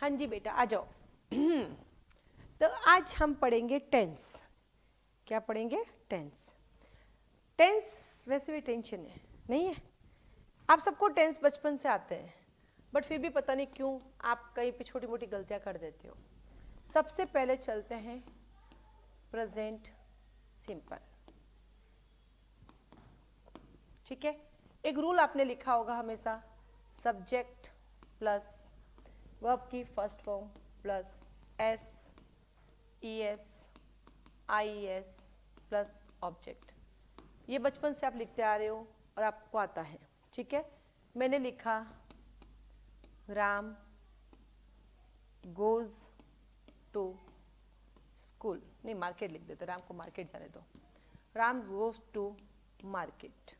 हाँ जी बेटा आ जाओ। तो आज हम पढ़ेंगे टेंस। क्या पढ़ेंगे? टेंस। टेंस वैसे भी टेंशन है नहीं है? आप सबको टेंस बचपन से आते हैं, बट फिर भी पता नहीं क्यों आप कहीं पे छोटी मोटी गलतियां कर देते हो। सबसे पहले चलते हैं प्रेजेंट सिंपल। ठीक है, एक रूल आपने लिखा होगा हमेशा, सब्जेक्ट प्लस वर्ब की first form plus S E S I S plus object. ये बचपन से आप लिखते आ रहे हो और आपको आता है। ठीक है, मैंने लिखा राम गोज टू स्कूल, नहीं मार्केट लिख देते, राम को मार्केट जाने दो। राम गोज टू मार्केट,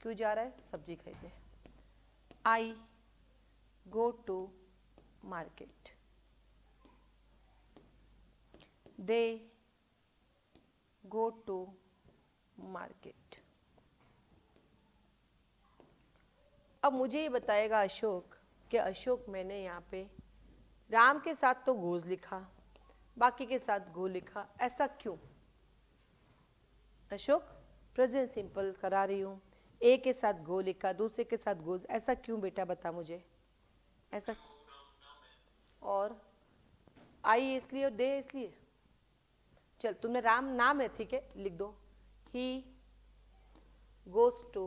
क्यों जा रहा है? सब्जी खरीदने। I go to market, they go to market. अब मुझे ये बताएगा अशोक कि अशोक मैंने यहाँ पे राम के साथ तो गोज लिखा, बाकी के साथ गो लिखा, ऐसा क्यों? अशोक प्रेजेंट सिंपल करा रही हूँ, ए के साथ गो लिखा, दूसरे के साथ गोज, ऐसा क्यों बेटा बता मुझे? ऐसा और आई इसलिए और दे इसलिए? चल तुमने राम नाम है, ठीक है लिख दो, ही गोज टू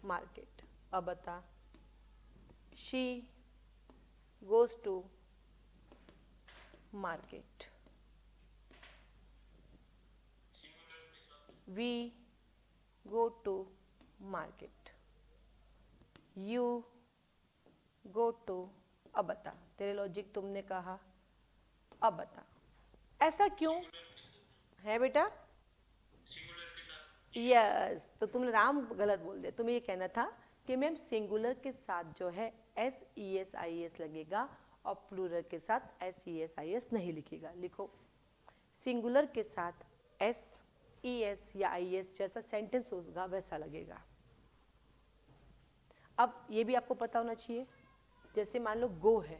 मार्केट। अब बता, she goes to market, we go to market, you go to. अब बता, तेरे लॉजिक तुमने कहा, अब बता ऐसा क्यों है बेटा? यस, तो तुमने राम गलत बोल दिया। तुम्हें ये कहना था कि मैम सिंगुलर के साथ जो है S E S I S लगेगा और प्लूरल के साथ S E S I S नहीं लिखेगा। लिखो, सिंगुलर के साथ एस ई एस या आई एस जैसा सेंटेंस होगा वैसा लगेगा। अब ये भी आपको पता होना चाहिए, जैसे मान लो गो है,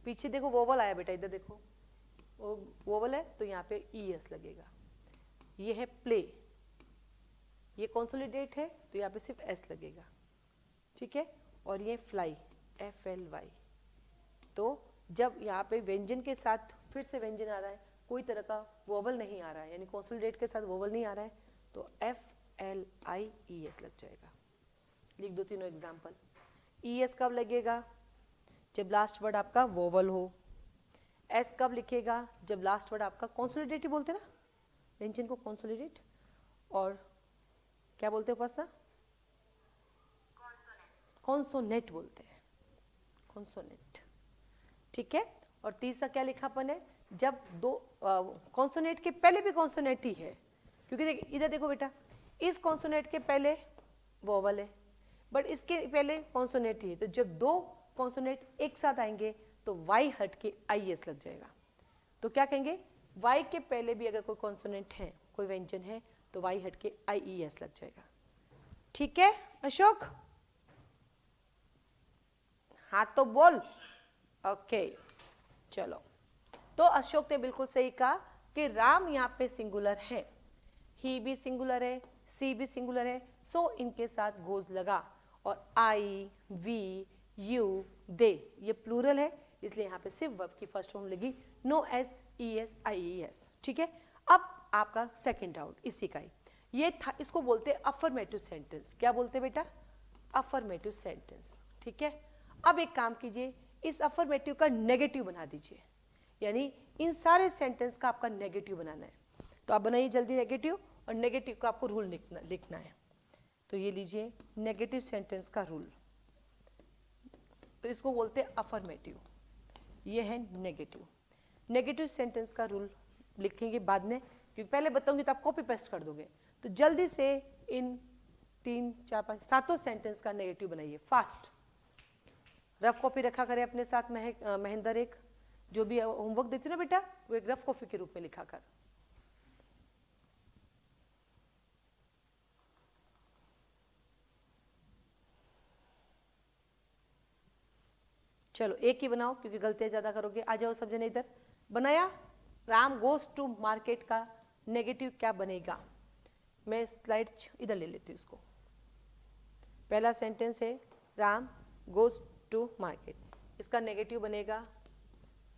पीछे देखो वोवल आया बेटा, इधर देखो वोवल है तो यहाँ पे ई एस लगेगा। ये है प्ले, ये कॉन्सोलिडेट है तो यहाँ पे सिर्फ एस लगेगा। ठीक है, और ये फ्लाई एफ एल वाई, तो जब यहाँ पे व्यंजन के साथ फिर से व्यंजन आ रहा है, कोई तरह का वोवल नहीं आ रहा है, यानी कॉन्सोलिडेट के साथ वोवल नहीं आ रहा है, तो F L I E S लग जाएगा। लिख दो तीनों एग्जाम्पल। ई एस कब लगेगा? जब लास्ट वर्ड आपका वोवल हो। एस कब लिखेगा? जब लास्ट वर्ड आपका कॉन्सोलिडेट ही बोलते ना, व्यंजन को कॉन्सोलिडेट, और क्या बोलते हैं उपासना? कॉन्सोनेट बोलते हैं, कॉन्सोनेट। ठीक है, और तीसरा क्या लिखापन है? जब दो कॉन्सोनेट के पहले भी कॉन्सोनेट ही है, क्योंकि इधर देखो बेटा, इस कॉन्सोनेट के पहले वोवल है बट इसके पहले कॉन्सोनेट ही है, तो जब दो कॉन्सोनेट एक साथ आएंगे तो वाई हट के आई एस लग जाएगा। तो क्या कहेंगे? वाई के पहले भी अगर कोई कॉन्सोनेंट है, कोई व्यंजन है, तो वाई हट के आई ई एस लग जाएगा। ठीक है अशोक? हाँ तो बोल। ओके चलो, तो अशोक ने बिल्कुल सही कहा कि राम यहाँ पे सिंगुलर है, ही भी सिंगुलर है, सी भी सिंगुलर है, सो इनके साथ गोज लगा, और आई वी यू दे ये प्लूरल है, इसलिए यहाँ पे सिर्फ वर्ब की फर्स्ट फॉर्म लगी, no S E S I E S. ठीक है, अब आपका सेकंड डाउट इसी का ही ये था, इसको बोलते हैं अफर्मेटिव सेंटेंस। क्या बोलते हैं बेटा? Affirmative sentence. ठीक है, अब एक काम कीजिए, इस अफर्मेटिव का नेगेटिव बना दीजिए, यानी इन सारे सेंटेंस का आपका नेगेटिव बनाना है। तो आप बनाइए जल्दी नेगेटिव, और नेगेटिव का आपको रूल लिखना है। तो ये लीजिए नेगेटिव सेंटेंस का रूल, तो इसको बोलते हैं अफर्मेटिव, ये है नेगेटिव। नेगेटिव सेंटेंस का रूल लिखेंगे बाद में, क्योंकि पहले बताऊंगी तो आप कॉपी पेस्ट कर दोगे। तो जल्दी से इन 3 4 5 7 सेंटेंस का नेगेटिव बनाइए फास्ट। रफ कॉपी रखा करें अपने साथ, महेंद्र एक जो भी होमवर्क देती ना बेटा, वो एक रफ कॉपी के रूप में लिखा कर। चलो एक ही बनाओ क्योंकि गलतियां ज्यादा करोगे। आ जाओ सब जने इधर। बनाया राम गोज टू मार्केट का नेगेटिव क्या बनेगा? मैं स्लाइड इधर ले लेती हूँ इसको। पहला सेंटेंस है राम गोज टू मार्केट, इसका नेगेटिव बनेगा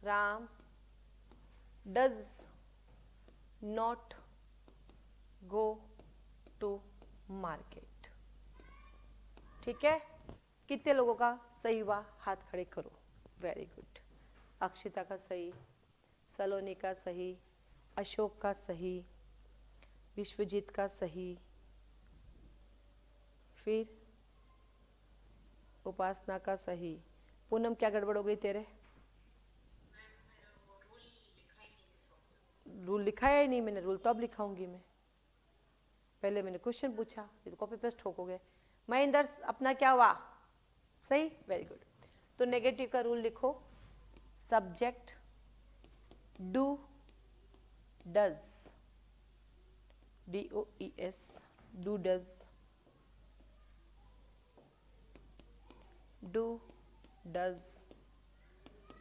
Ram does not go to market. ठीक है, कितने लोगों का सही हुआ? हाथ खड़े करो। Very good. अक्षिता का सही, सलोनी का सही, अशोक का सही, विश्वजीत का सही, फिर उपासना का सही। पूनम क्या गड़बड़ हो गई तेरे? रूल लिखाया ही नहीं मैंने। रूल तो अब लिखाऊंगी मैं, पहले मैंने क्वेश्चन पूछा, ये तो कॉपी पेस्ट ठोकोगे। महेंद्र अपना क्या हुआ? सही, वेरी गुड। तो नेगेटिव का रूल लिखो, subject do does, DOES, do does, do does.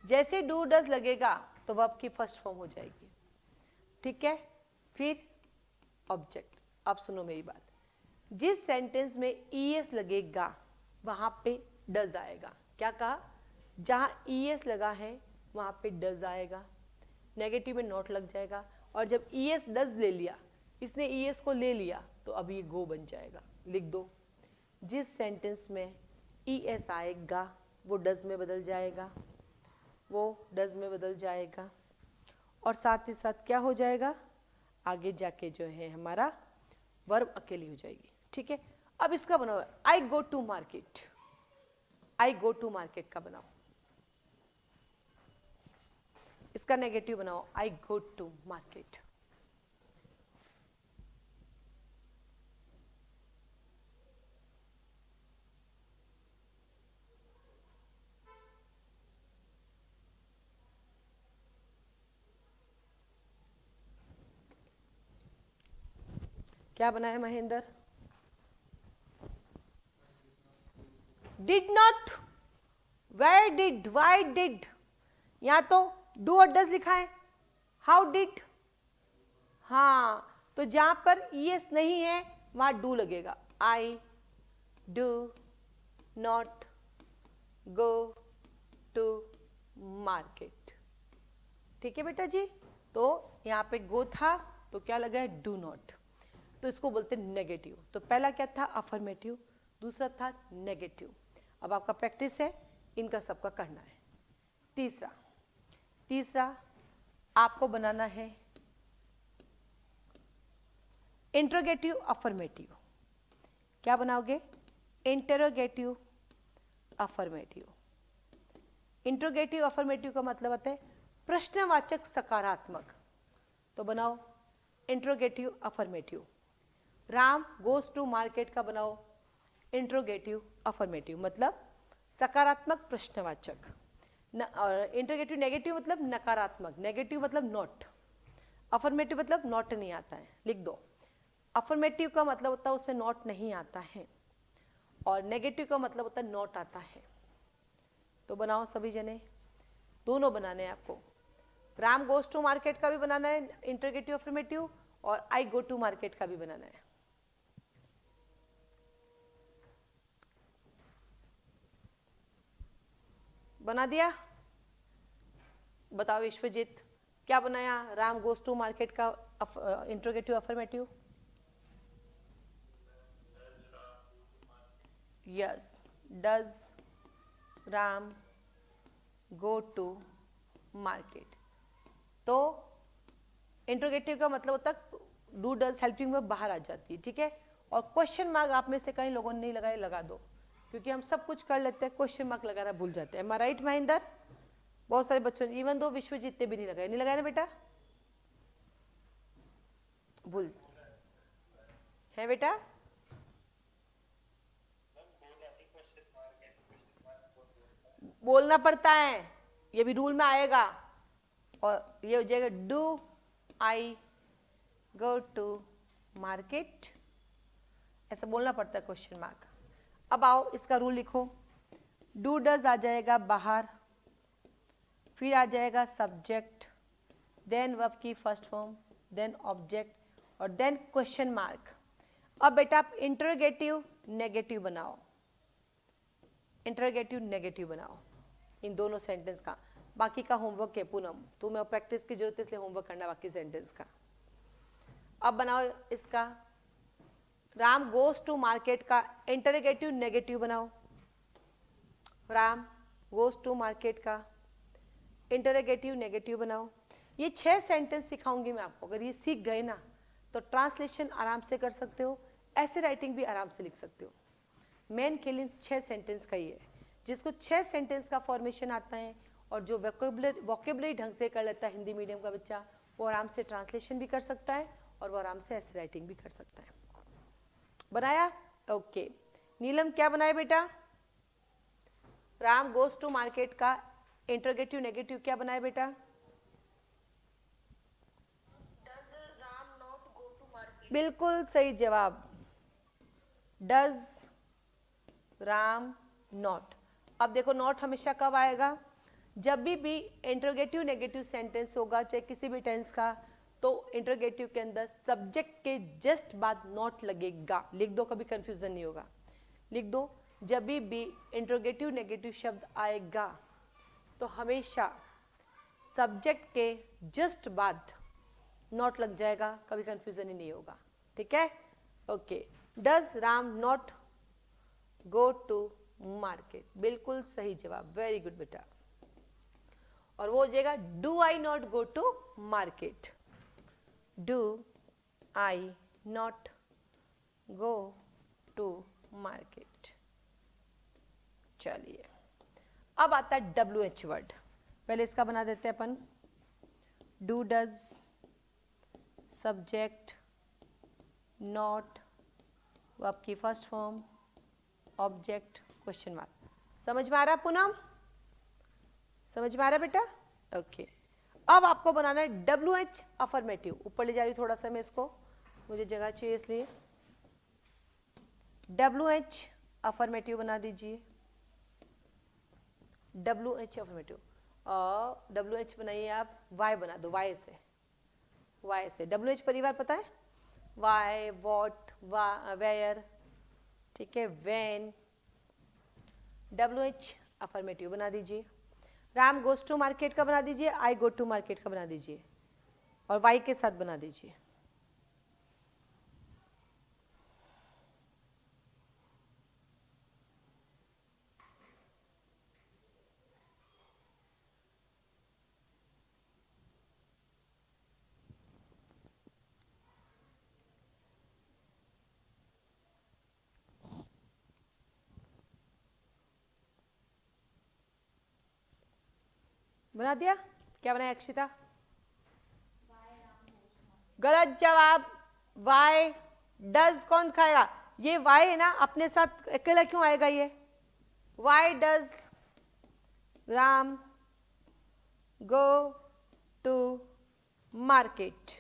जैसे डू डज लगेगा तो वर्ब की फर्स्ट फॉर्म हो जाएगी। ठीक है, फिर ऑब्जेक्ट। अब सुनो मेरी बात, जिस सेंटेंस में ES लगेगा वहां पे डज आएगा। क्या कहा? जहां ES लगा है वहां पे डज आएगा, नेगेटिव में नॉट लग जाएगा। और जब ES डज ले लिया, इसने ES को ले लिया, तो अब ये गो बन जाएगा। लिख दो, जिस सेंटेंस में ES आएगा वो डज में बदल जाएगा, वो डज में बदल जाएगा। और साथ ही साथ क्या हो जाएगा? आगे जाके जो है हमारा वर्ब अकेली हो जाएगी। ठीक है, अब इसका बनाओ, I go to market. I go to market का बनाओ, इसका नेगेटिव बनाओ, आई गो टू मार्केट। क्या बनाया Mahendra? Did not, where did, why did. यहां तो डू और डज लिखा है, हाउ डिड। हाँ, तो जहां पर ES नहीं है वहां डू लगेगा। I do not go to market. ठीक है बेटा जी, तो यहां पे गो था तो क्या लगा है? Do not. तो इसको बोलते हैं नेगेटिव। तो पहला क्या था? अफर्मेटिव, दूसरा था नेगेटिव। अब आपका प्रैक्टिस है, इनका सबका करना है। तीसरा आपको बनाना है इंट्रोगेटिव अफर्मेटिव। क्या बनाओगे? Interrogative affirmative. इंट्रोगेटिव अफर्मेटिव का मतलब होता है प्रश्नवाचक सकारात्मक। तो बनाओ interrogative affirmative. Ram goes to market का बनाओ इंट्रोगेटिव अफर्मेटिव, मतलब सकारात्मक प्रश्नवाचक। और इंट्रोगेटिव नेगेटिव मतलब नकारात्मक, नेगेटिव मतलब नॉट, अफर्मेटिव मतलब नॉट नहीं आता है। लिख दो, अफर्मेटिव का मतलब होता है उसमें नॉट नहीं आता है, और नेगेटिव का मतलब होता है नॉट आता है। तो बनाओ सभी जने, दोनों बनाने हैं आपको। राम गोज टू मार्केट का भी बनाना है इंट्रोगेटिव अफर्मेटिव, और आई गो टू मार्केट का भी बनाना है। बना दिया? बताओ विश्वजीत, क्या बनाया राम गोज टू मार्केट का interrogative affirmative? Yes, does Ram go to market. तो इंट्रोगेटिव का मतलब होता है डू डज हेल्पिंग में बाहर आ जाती है। ठीक है, और क्वेश्चन मार्क आप में से कई लोगों ने नहीं लगाए, लगा दो, क्योंकि हम सब कुछ कर लेते हैं, क्वेश्चन मार्क लगाना भूल जाते हैं। राइट महेंद्र? बहुत सारे बच्चों ने, इवन दो विश्वजीत ने भी नहीं लगाए। नहीं लगाए ना बेटा? भूल है बेटा? बोलना पड़ता है, ये भी रूल में आएगा। और ये हो जाएगा do I go to market, ऐसा बोलना पड़ता है क्वेश्चन मार्क। अब आओ इसका रूल लिखो, डू डज आ जाएगा बाहर, फिर आ जाएगा सब्जेक्ट, देन वर्ब की फर्स्ट फॉर्म, देन ऑब्जेक्ट और देन क्वेश्चन मार्क। अब बेटा आप इंटरोगेटिव नेगेटिव बनाओ, इंटरोगेटिव नेगेटिव बनाओ इन दोनों सेंटेंस का। बाकी का होमवर्क है पूनम, तुम्हें प्रैक्टिस की जरूरत है इसलिए होमवर्क करना बाकी सेंटेंस का। अब बनाओ इसका, राम गोज टू मार्केट का इंटरोगेटिव नेगेटिव बनाओ। राम गोज टू मार्केट का इंटरोगेटिव नेगेटिव बनाओ। ये 6 सेंटेंस सिखाऊंगी मैं आपको, अगर ये सीख गए ना तो ट्रांसलेशन आराम से कर सकते हो, ऐसे राइटिंग भी आराम से लिख सकते हो। मेन खेल 6 सेंटेंस का ही है। जिसको 6 सेंटेंस का फॉर्मेशन आता है और जो वोकेबलरी ढंग से कर लेता है हिंदी मीडियम का बच्चा, वो आराम से ट्रांसलेशन भी कर सकता है और वो आराम से ऐसे राइटिंग भी कर सकता है। बनाया? ओके। नीलम क्या बनाया बेटा? राम गोज टू मार्केट का इंटरोगेटिव नेगेटिव क्या बनाया बेटा? बिल्कुल सही जवाब, डज राम नॉट। अब देखो नॉट हमेशा कब आएगा? जब भी इंटरोगेटिव नेगेटिव सेंटेंस होगा चाहे किसी भी टेंस का, तो इंटरोगेटिव के अंदर सब्जेक्ट के जस्ट बाद नॉट लगेगा। लिख दो, कभी कंफ्यूजन नहीं होगा, लिख दो। जब भी इंटरोगेटिव नेगेटिव शब्द आएगा तो हमेशा सब्जेक्ट के जस्ट बाद नॉट लग जाएगा, कभी कंफ्यूजन ही नहीं होगा। ठीक है? Okay. Does Ram not go to market? बिल्कुल सही जवाब, वेरी गुड बेटा। और वो हो जाएगा do I not go to market? Do I not go to market. चलिए अब आता है WH वर्ड। पहले इसका बना देते हैं अपन। Do does subject not verb की first form object question mark. समझ में आ रहा पूनम? समझ में आ रहा बेटा? ओके। अब आपको बनाना है WH अफर्मेटिव। ऊपर ले जा रही थोड़ा सा मैं इसको, मुझे जगह चाहिए इसलिए। WH अफर्मेटिव बना दीजिए। WH affirmative. WH बनाइए आप, Y बना दो, Y से, Y से। WH परिवार पता है? Why, what, where, ठीक है, when। WH अफर्मेटिव बना दीजिए। राम गोज टू मार्केट का बना दीजिए, आई गो टू मार्केट का बना दीजिए और वाई के साथ बना दीजिए। बना दिया? क्या बनाया अक्षिता? गलत जवाब। वाई डज कौन खाएगा? ये वाई है ना, अपने साथ अकेला क्यों आएगा ये? Why does Ram go to market?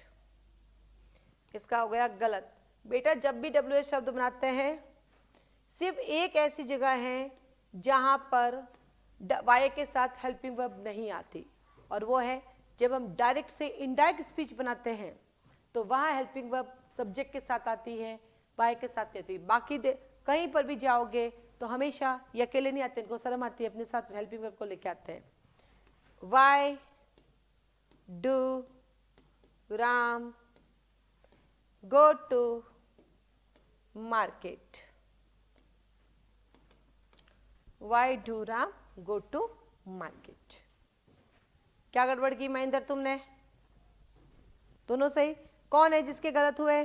इसका हो गया गलत। बेटा जब भी WH शब्द बनाते हैं सिर्फ एक ऐसी जगह है जहां पर वाई के साथ हेल्पिंग वर्ब नहीं आती, और वो है जब हम डायरेक्ट से इनडायरेक्ट स्पीच बनाते हैं तो वहां हेल्पिंग वर्ब सब्जेक्ट के साथ आती है, वाई के साथ आती है। बाकी कहीं पर भी जाओगे तो हमेशा ये अकेले नहीं आते, इनको शर्म आती है, अपने साथ हेल्पिंग वर्ब को लेके आते हैं। Why do Ram go to market? Why do Ram go to market? क्या गड़बड़ की महेंद्र तुमने? दोनों सही। कौन है जिसके गलत हुए?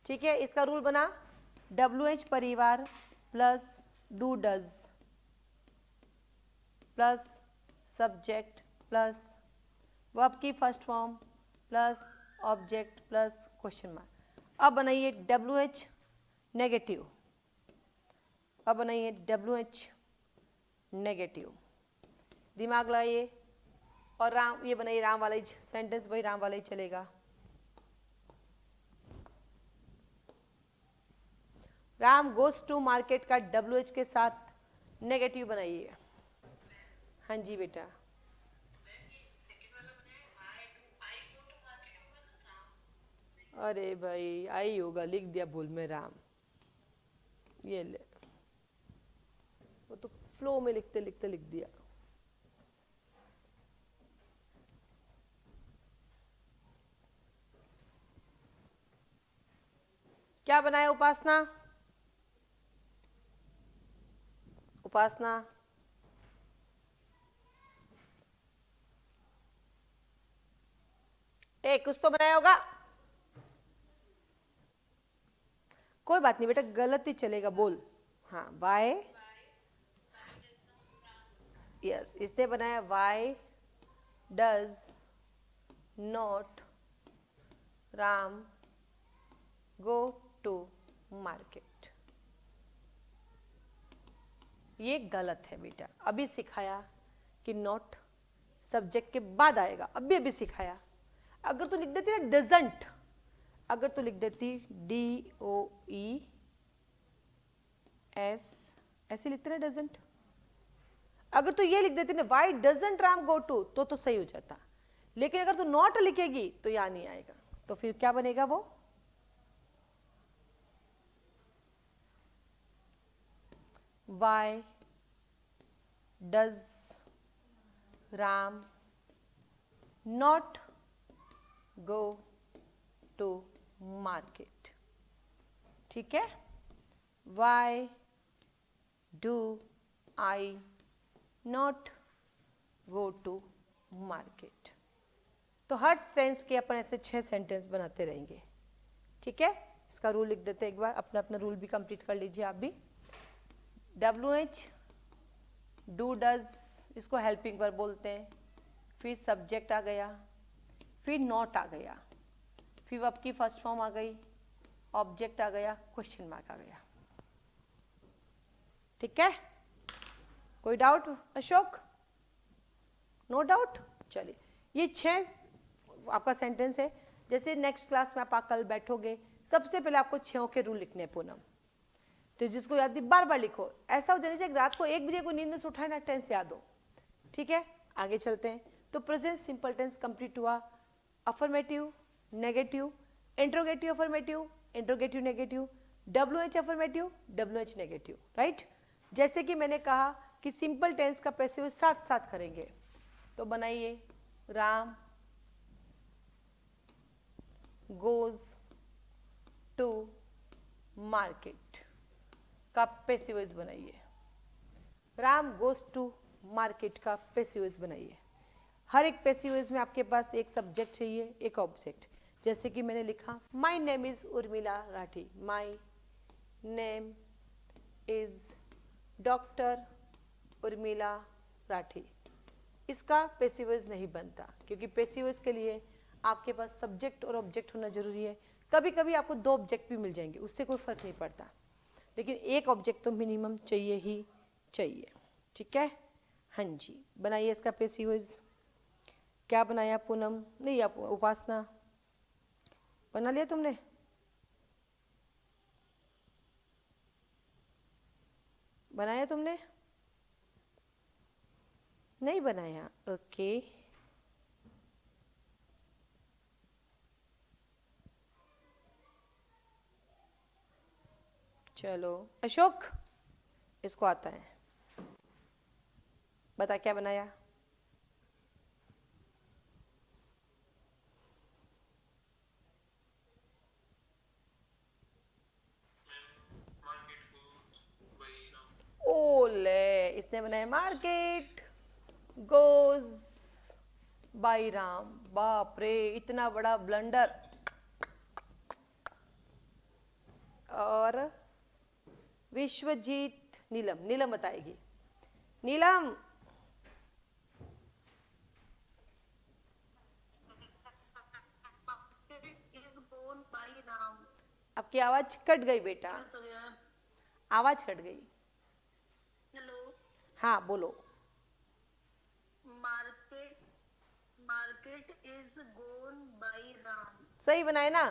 ठीक है, इसका रूल बना WH परिवार plus do does plus subject plus verb की first form plus object plus question mark. अब बनाइए WH नेगेटिव। अब बनाइए WH नेगेटिव। दिमाग लगाइए और राम, ये बनाइए राम वाला ही सेंटेंस, वही राम वाला ही चलेगा। राम गोज टू मार्केट का WH के साथ नेगेटिव बनाइए। हाँ जी बेटा। अरे भाई आई होगा, लिख दिया भूल में राम। ये ले, वो तो फ्लो में लिखते लिखते लिख दिया। क्या बनाया उपासना? उपासना कुछ तो बनाया होगा। कोई बात नहीं बेटा, गलत ही चलेगा, बोल। हाँ, वाई, यस, इसने बनाया why does not Ram go to market. ये गलत है बेटा, अभी सिखाया कि नॉट सब्जेक्ट के बाद आएगा, अभी अभी सिखाया। अगर तू लिख देती ना डजंट, अगर तू लिख देती DOE S, ऐसे लिखते ना डजंट, अगर तू ये लिख देती ना why doesn't Ram go to, तो सही हो जाता। लेकिन अगर तू नॉट लिखेगी तो यहां नहीं आएगा, तो फिर क्या बनेगा वो? Why does Ram not go to market. ठीक है, why do I not go to market. तो हर टेंस के अपन ऐसे 6 सेंटेंस बनाते रहेंगे। ठीक है, इसका रूल लिख देते हैं एक बार, अपना अपना रूल भी कंप्लीट कर लीजिए आप भी। WH डू डज, इसको हेल्पिंग वर्ब बोलते हैं, फिर सब्जेक्ट आ गया, फिर नॉट आ गया, फिर वर्ब की फर्स्ट फॉर्म आ गई, ऑब्जेक्ट आ गया, क्वेश्चन मार्क आ गया। ठीक है, कोई डाउट अशोक? No doubt. चलिए, ये 6 आपका सेंटेंस है। जैसे नेक्स्ट क्लास में आप कल बैठोगे, सबसे पहले आपको 6 के रूल लिखने हैं पूनम, तो जिसको याद नहीं बार बार लिखो। ऐसा हो जाना चाहिए रात को 1 बजे को नींद में से उठाए ना, टेंस याद हो। ठीक है, आगे चलते हैं। तो प्रेजेंट सिंपल टेंस कंप्लीट हुआ, affirmative, negative, interrogative affirmative, interrogative negative, WH affirmative, WH negative, right. जैसे कि मैंने कहा कि सिंपल टेंस का पैसिव साथ साथ करेंगे, तो बनाइए राम गोज टू मार्केट का पैसिव वॉइस बनाइए। राम गोज टू मार्केट का पैसिव वॉइस बनाइए। हर एक पैसिव वॉइस में आपके पास एक सब्जेक्ट चाहिए, एक ऑब्जेक्ट। जैसे कि मैंने लिखा my name is Urmila Rathi, my name is doctor Urmila Rathi. इसका पैसिव वॉइस नहीं बनता, क्योंकि पैसिव वॉइस के लिए आपके पास सब्जेक्ट और ऑब्जेक्ट होना जरूरी है। कभी कभी आपको 2 ऑब्जेक्ट भी मिल जाएंगे, उससे कोई फर्क नहीं पड़ता, लेकिन एक ऑब्जेक्ट तो मिनिमम चाहिए ही चाहिए। ठीक है, हाँ जी, बनाइए इसका पैसिव वॉइस। क्या बनाया पूनम? नहीं, आप उपासना बना लिया तुमने? बनाया तुमने? नहीं बनाया, ओके। चलो अशोक, इसको आता है, बता क्या बनाया? ओले, इसने बनाया मार्केट गोज बाई राम। बाप रे, इतना बड़ा ब्लंडर। और विश्वजीत, नीलम, नीलम बताएगी। नीलम, आपकी आवाज कट गई बेटा, आवाज कट गई। हेलो, हाँ बोलो। Market, market is gone by Ram. सही बनाए ना?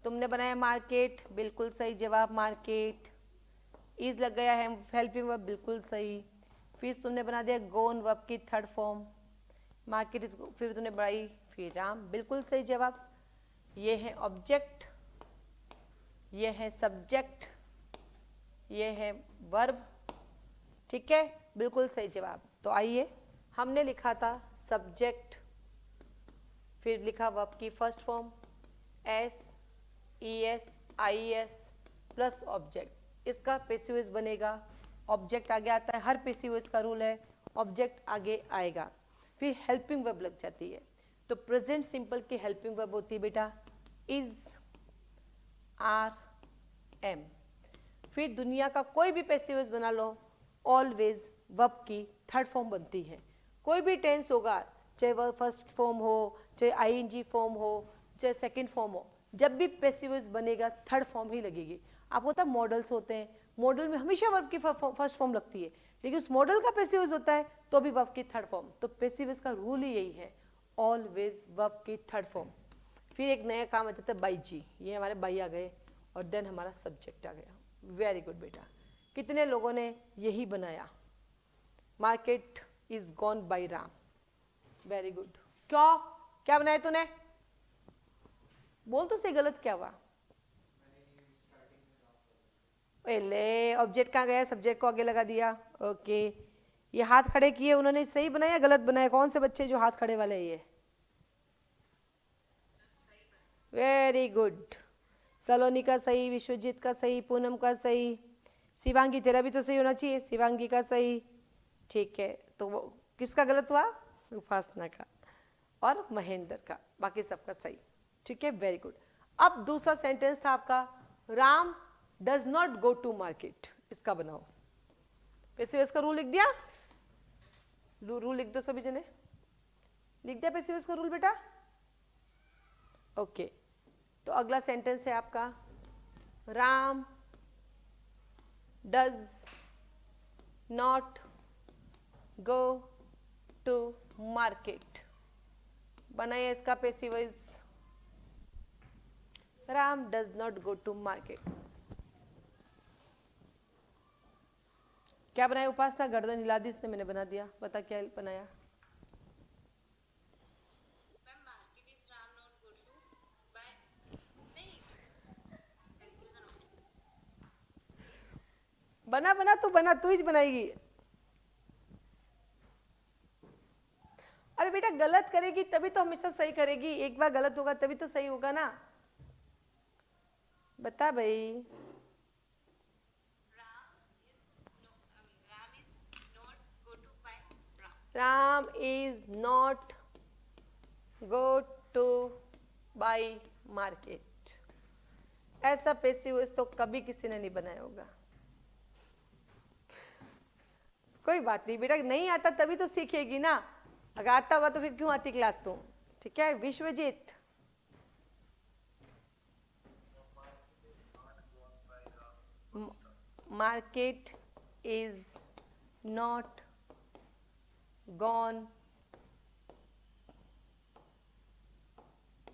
तुमने बनाया मार्केट, बिल्कुल सही जवाब, मार्केट। इज लग गया है हेल्पिंग वर्ब, बिल्कुल सही। फिर तुमने बना दिया गोन वर्ब की थर्ड फॉर्म, मार्केट इज, फिर तुमने बढ़ाई फिर राम, बिल्कुल सही जवाब। ये है ऑब्जेक्ट, ये है सब्जेक्ट, ये है वर्ब, ठीक है, बिल्कुल सही जवाब। तो आइए, हमने लिखा था सब्जेक्ट, फिर लिखा वर्ब की first form S E S I S plus object, इसका पैसिव वॉइस बनेगा, ऑब्जेक्ट आगे आता है, हर पैसिव वॉइस का रूल है ऑब्जेक्ट आगे आएगा। फिर हेल्पिंग वर्ब लग जाती है, तो प्रेजेंट सिंपल की हेल्पिंग वर्ब होती है बेटा इज, आर, एम। फिर दुनिया का कोई भी पैसिव वॉइस बना लो, ऑलवेज वर्ब की थर्ड फॉर्म बनती है। कोई भी टेंस होगा, चाहे वह फर्स्ट फॉर्म हो, चाहे आईएनजी फॉर्म हो, चाहे सेकंड फॉर्म हो, जब भी पैसिव वॉइस बनेगा थर्ड फॉर्म ही लगेगी। आपको पता मॉडल्स होते हैं, मॉडल में हमेशा वर्ब की फर्स्ट फॉर्म लगती है, लेकिन उस मॉडल का पैसिव वॉइस होता है तो भी वर्ब की थर्ड फॉर्म। तो पैसिव वॉइस का रूल ही यही है, ऑलवेज वर्ब की थर्ड फॉर्म। फिर एक नया काम आ जाता है बाई जी, ये हमारे बाई आ गए और देन हमारा सब्जेक्ट आ गया। वेरी गुड बेटा, कितने लोगों ने यही बनाया, market is gone by Ram, very good. क्यों, क्या बनाया तूने, बोल तो सही, गलत क्या हुआ, ले ऑब्जेक्ट कहाँ गया, सब्जेक्ट को आगे लगा दिया, ओके। ये हाथ खड़े किए उन्होंने सही बनाया गलत बनाया, कौन से बच्चे जो हाथ खड़े वाले हैं ये, वेरी गुड। सलोनी का सही, विश्वजीत का सही, पूनम का सही, शिवांगी तेरा भी तो सही होना चाहिए, शिवांगी का सही, ठीक है। तो वो किसका गलत हुआ, उपासना का और महेंद्र का, बाकी सबका सही, ठीक है, वेरी गुड। अब दूसरा सेंटेंस था आपका, Ram does not go to market, इसका बनाओ। पैसिव वॉइस का रूल लिख दिया, रूल लिख दो सभी जने, लिख दिया पैसिव वॉइस का रूल बेटा, ओके। तो अगला सेंटेंस है आपका, Ram does not go to market, बनाइए इसका passive voice, Ram does not go to market. क्या बनाया उपासना, गर्दन हिला दी इसने, मैंने बना दिया, बता क्या बनाया, बना बना तू बना, तू ही बनाएगी। अरे बेटा गलत करेगी तभी तो हमेशा सही करेगी, एक बार गलत होगा तभी तो सही होगा ना, बता भाई। Ram is not go two by market, ऐसा पैसिव वॉइस तो कभी किसी ने नहीं बनाया होगा। कोई बात नहीं बेटा, नहीं आता तभी तो सीखेगी ना, अगर आता होगा तो फिर क्यों आती क्लास तो, ठीक है। Vishwajeet, market is not gone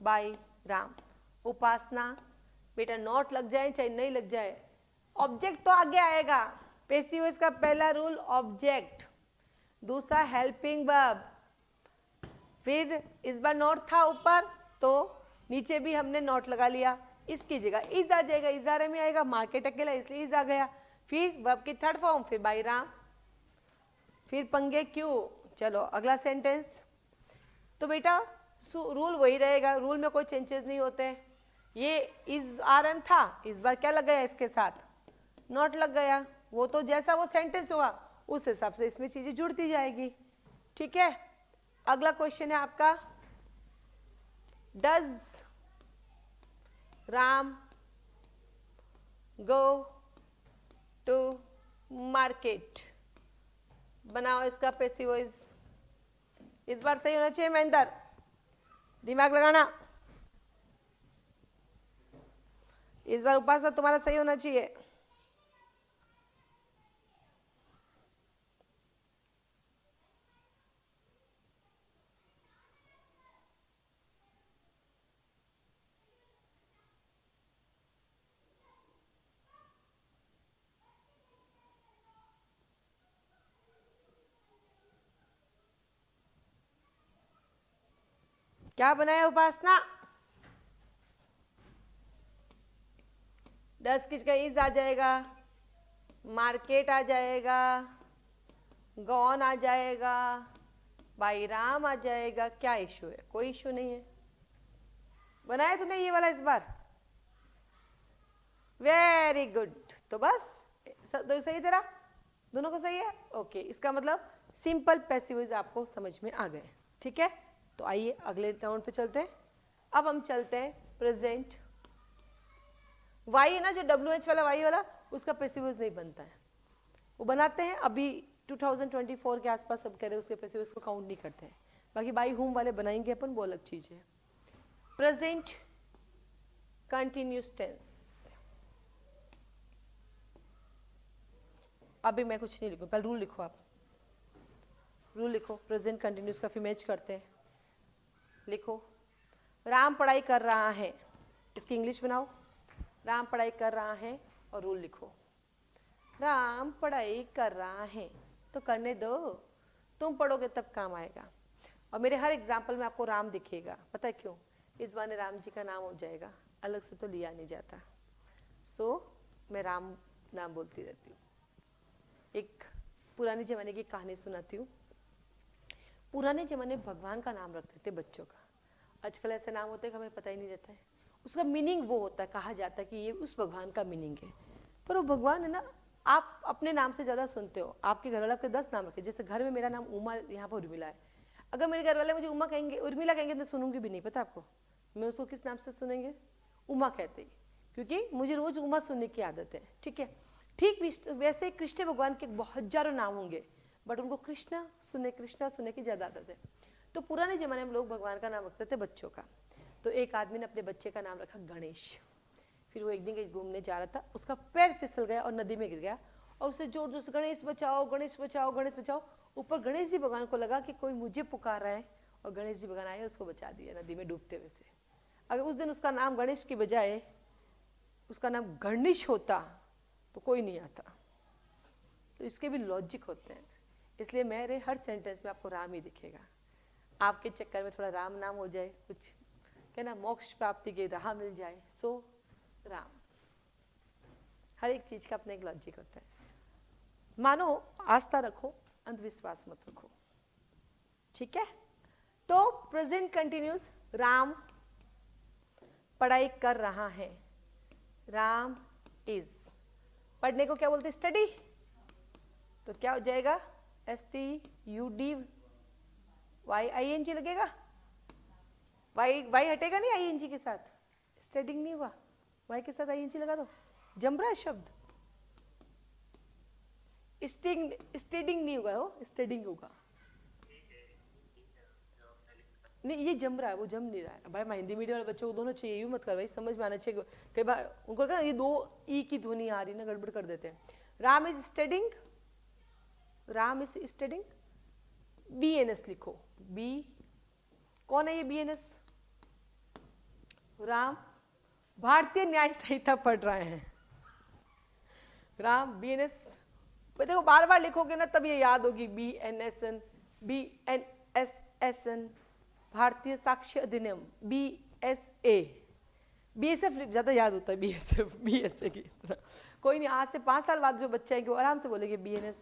by Ram. Upasana, बेटा नॉट लग जाए चाहे नहीं लग जाए, ऑब्जेक्ट तो आगे आएगा, पैसिव वॉइस का पहला रूल ऑब्जेक्ट, दूसरा हेल्पिंग वर्ब, फिर इस बार नॉट था ऊपर तो नीचे भी हमने नॉट लगा लिया, इसकी जगह इज आ जाएगा, इजारे में आएगा, मार्केट अकेला इसलिए इज आ गया, फिर वर्ब की थर्ड फॉर्म, फिर बाई राम, फिर पंगे क्यों। चलो अगला सेंटेंस, तो बेटा रूल वही रहेगा, रूल में कोई चेंजेस नहीं होते। ये इज आर एम था, इस बार क्या लग गया इसके साथ, नॉट लग गया, वो तो जैसा वो सेंटेंस होगा उस हिसाब से इसमें चीजें जुड़ती जाएगी, ठीक है। अगला क्वेश्चन है आपका, does Ram go to market, बनाओ इसका पैसिव वॉइस, इस बार सही होना चाहिए महेंद्र, दिमाग लगाना, इस बार उपासना तुम्हारा सही होना चाहिए। क्या बनाया उपासना? 10 किसका इज आ जाएगा, मार्केट आ जाएगा, गॉन आ जाएगा, भाई राम आ जाएगा। क्या इशू है? कोई इशू नहीं है। बनाया तूने ये वाला इस बार? Very good. तो बस तो सही तेरा, दोनों को सही है। ओके, इसका मतलब सिंपल पैसिव वॉइस आपको समझ में आ गए। ठीक है, तो आइए अगले राउंड पे चलते हैं। अब हम चलते हैं प्रेजेंट। वाई है ना, जो WH वाला वाई वाला, उसका पैसिव वॉइस नहीं बनता है, वो बनाते हैं अभी 2024 के आसपास। सब कह रहे हैं उसके पैसिव वॉइस को काउंट नहीं करते हैं। बाकी बाई हुम वाले बनाएंगे अपन, वो अलग चीज है। Present continuous tense. अभी मैं कुछ नहीं लिखूं, पहले रूल लिखो आप। रूल लिखो, प्रेजेंट कंटिन्यूस का फिर मैच करते हैं। लिखो, राम पढ़ाई कर रहा है, इसकी इंग्लिश बनाओ। राम पढ़ाई कर रहा है और रूल लिखो। राम पढ़ाई कर रहा है तो करने दो, तुम पढ़ोगे तब काम आएगा। और मेरे हर एग्जाम्पल में आपको राम दिखेगा, पता है क्यों? इस बार राम जी का नाम हो जाएगा, अलग से तो लिया नहीं जाता। सो मैं राम नाम बोलती रहती हूँ। एक पुराने जमाने की कहानी सुनाती हूँ। पुराने जमाने में भगवान का नाम रखते थे बच्चों का। आजकल ऐसे नाम होते हैं कि हमें पता ही नहीं रहता है। उसका मीनिंग वो होता है, कहा जाता है कि ये उस भगवान का मीनिंग है। पर वो भगवान है ना, आप अपने नाम से ज्यादा सुनते हो। आपके घर वाले आपके 10 नाम रखे। जैसे घर में मेरा नाम उमा, यहाँ पर उर्मिला है। अगर मेरे घर वाले मुझे उमा कहेंगे, उर्मिला कहेंगे, तो सुनूंगी भी नहीं। पता आपको मैं उसको किस नाम से सुनेंगे? उमा कहते हैं, क्योंकि मुझे रोज उमा सुनने की आदत है। ठीक है, ठीक वैसे कृष्ण भगवान के बहुत हजारों नाम होंगे, बट उनको कृष्णा सुनने की ज्यादा आदत है। तो पुराने जमाने में लोग भगवान का नाम रखते थे बच्चों का। तो एक आदमी ने अपने बच्चे का नाम रखा गणेश। फिर वो एक दिन कहीं घूमने जा रहा था, उसका पैर फिसल गया और नदी में गिर गया। और उसने जोर जोर से गणेश बचाओ, गणेश बचाओ, गणेश बचाओ। ऊपर गणेश जी भगवान को लगा कि कोई मुझे पुकार रहा है, और गणेश जी भगवान आए, उसको बचा दिया नदी में डूबते हुए से। अगर उस दिन उसका नाम गणेश की बजाय उसका नाम गणेश होता तो कोई नहीं आता। तो इसके भी लॉजिक होते हैं, इसलिए मेरे हर सेंटेंस में आपको राम ही दिखेगा। आपके चक्कर में थोड़ा राम नाम हो जाए, कुछ कहना मोक्ष प्राप्ति की राह मिल जाए, सो राम। हर एक चीज का अपना एक लॉजिक होता है। मानो, आस्था रखो, अंधविश्वास मत रखो। ठीक है, तो प्रेजेंट कंटिन्यूस, राम पढ़ाई कर रहा है, राम इज। पढ़ने को क्या बोलते? स्टडी। तो क्या हो जाएगा? STUD YING लगेगा। वाई हटेगा नहीं ING के साथ, स्टडिंग नहीं हुआ। वाई के साथ ING लगा दो, जम रहा है शब्द। स्टडिंग नहीं होगा, हो स्टडिंग होगा। नहीं, ये जम रहा है, वो जम नहीं रहा है भाई। मैं हिंदी मीडियम वाले बच्चों को दोनों चाहिए, मत कर भाई, समझ में आना चाहिए। कई बार उनको क्या ये 2 ई की ध्वनि आ रही ना, गड़बड़ कर देते हैं। Ram is studying, Ram is studying. BNS लिखो, बी। कौन है ये BNS? राम भारतीय न्याय संहिता पढ़ रहे हैं। राम BNS, देखो बार बार लिखोगे ना तब ये याद होगी। BNSN, BNSSN, भारतीय साक्ष्य अधिनियम, BSA। BSF ज्यादा याद होता है, BSA की तरह। कोई नहीं, आज से 5 साल बाद जो बच्चे आएंगे वो आराम से बोलेंगे BNS,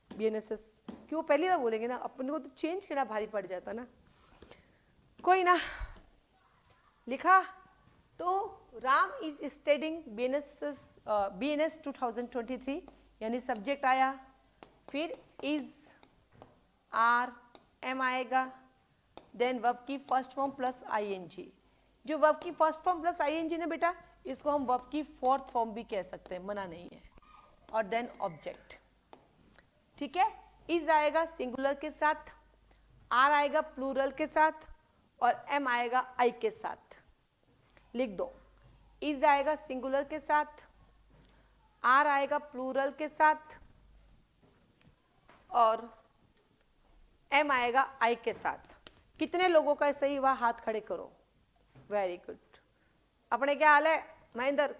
BNSS, क्यों? वो पहली बार बोलेंगे ना, अपने को तो चेंज करना भारी पड़ जाता ना। कोई ना, लिखा। तो राम इज स्टडिंग BNS 2023, यानी सब्जेक्ट आया, फिर इज, आर, एम आएगा, देन वर्ब की फर्स्ट फॉर्म प्लस ING। जो वर्ब की फर्स्ट फॉर्म प्लस ING ने बेटा, इसको हम वर्ब की फोर्थ फॉर्म भी कह सकते हैं, मना नहीं है। और देन ऑब्जेक्ट। ठीक है, इज आएगा सिंगुलर के साथ, आर आएगा प्लूरल के साथ, और एम आएगा आई के साथ। लिख दो, इज आएगा सिंगुलर के साथ, आर आएगा प्लूरल के साथ, और एम आएगा आई के साथ। कितने लोगों का सही हुआ? हाथ खड़े करो। Very good. अपने क्या हाल है महेंद्र?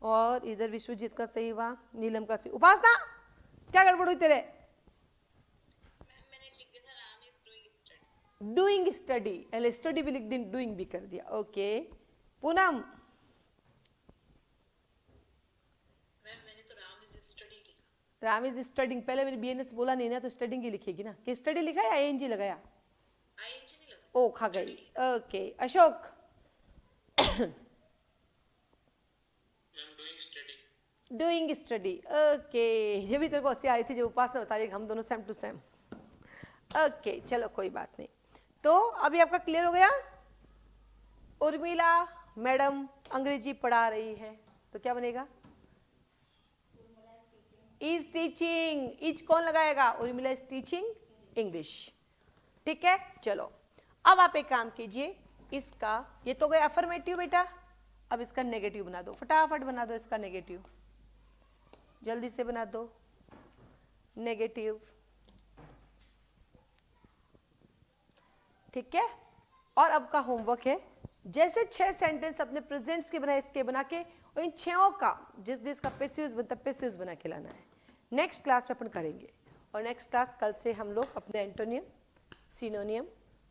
और इधर विश्वजीत का सही हुआ, नीलम का सही। उपासना क्या गड़बड़ हुई तेरे? मैंने लिख दिया था Ram is doing study. Doing study, L study भी लिख दी, डूइंग भी कर दिया। ओके पूनम, मैंने तो राम इज स्टडी लिखा। राम इज स्टडिंग, पहले मैंने बीएनएस बोला नहीं ना, तो स्टडिंग ही लिखेगी ना, कि स्टडी लिखा या एनजी लगाया? आईएनजी नहीं लगा। ओ खा गई। Okay Ashok, doing study. Okay, ये भी तेरे को हंसी आ रही थी जब उपासना बता रही हम दोनों सेम टू सेम। ओके चलो कोई बात नहीं। तो अभी आपका क्लियर हो गया? उर्मिला मैडम अंग्रेजी पढ़ा रही है, तो क्या बनेगा? इज टीचिंग, इज कौन लगाएगा? Urmila is teaching English. ठीक है चलो, अब आप एक काम कीजिए, इसका ये तो गया अफर्मेटिव बेटा, अब इसका नेगेटिव बना दो, फटाफट बना दो इसका नेगेटिव, जल्दी से बना दो नेगेटिव। ठीक है, और अब का होमवर्क है, जैसे 6 सेंटेंस अपने प्रेजेंट्स के बनाए इसके बना के, और इन 6 का जिस जिस का पेसिव्स बनता पेसिव्स बना के लाना है। नेक्स्ट क्लास में अपन करेंगे, और नेक्स्ट क्लास कल से हम लोग अपने एंटोनियम, सिनोनियम,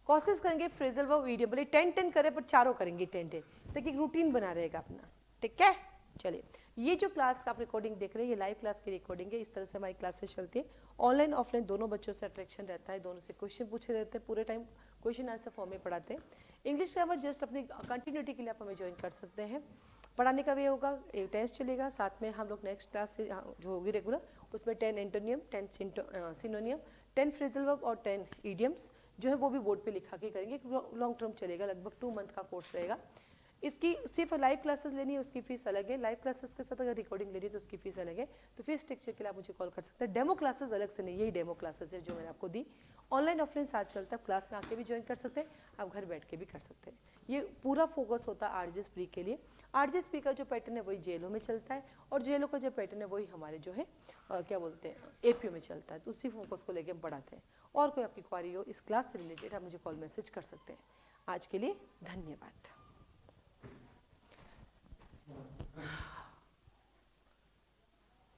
कोशिश करेंगे फ्रेजल वर्ब, इडियम, भले 10-10 करें पर चारों करेंगे 10-10, ताकि एक रूटीन बना रहेगा अपना। ठीक है चलिए, ये जो क्लास का आप रिकॉर्डिंग देख रहे हैं ये लाइव क्लास की रिकॉर्डिंग है। इस तरह से हमारी क्लासेस चलती है, ऑनलाइन ऑफलाइन दोनों बच्चों से अट्रैक्शन रहता है, दोनों से क्वेश्चन पूछे रहते हैं, पूरे टाइम क्वेश्चन आंसर फॉर्म में पढ़ाते हैं। इंग्लिश ग्रामर जस्ट अपनी कंटिन्यूटी के लिए आप हमें ज्वाइन कर सकते हैं। पढ़ाने का भी होगा, एक टेस्ट चलेगा, साथ में हम लोग नेक्स्ट क्लास से जो होगी रेगुलर, उसमें 10 एंटोनियम, 10 सिनोनियम, 10 फ्रेजल वर्ब और 10 इडियम्स जो है वो भी बोर्ड पे लिखा के करेंगे। लॉन्ग टर्म चलेगा, लगभग 2 मंथ का कोर्स रहेगा। इसकी सिर्फ लाइव क्लासेस लेनी है उसकी फीस अलग है, लाइव क्लासेस के साथ अगर रिकॉर्डिंग लेनी है तो उसकी फीस अलग है। तो फीस स्ट्रक्चर के लिए आप मुझे कॉल कर सकते हैं। डेमो क्लासेस अलग से नहीं, यही डेमो क्लासेस है जो मैंने आपको दी। ऑनलाइन ऑफलाइन साथ चलता है, क्लास में आके भी ज्वाइन कर सकते हैं, आप घर बैठ के भी कर सकते हैं। ये पूरा फोकस होता है आरजेएस प्री के लिए। आरजेएस प्री का जो पैटर्न है वही जेएलओ में चलता है, और जेएलओ का जो पैटर्न है वही हमारे जो है क्या बोलते हैं एपीओ में चलता है। तो उसी फोकस को लेकर हम पढ़ाते हैं। और कोई आपकी क्वारी हो इस क्लास से रिलेटेड आप मुझे कॉल मैसेज कर सकते हैं। आज के लिए धन्यवाद।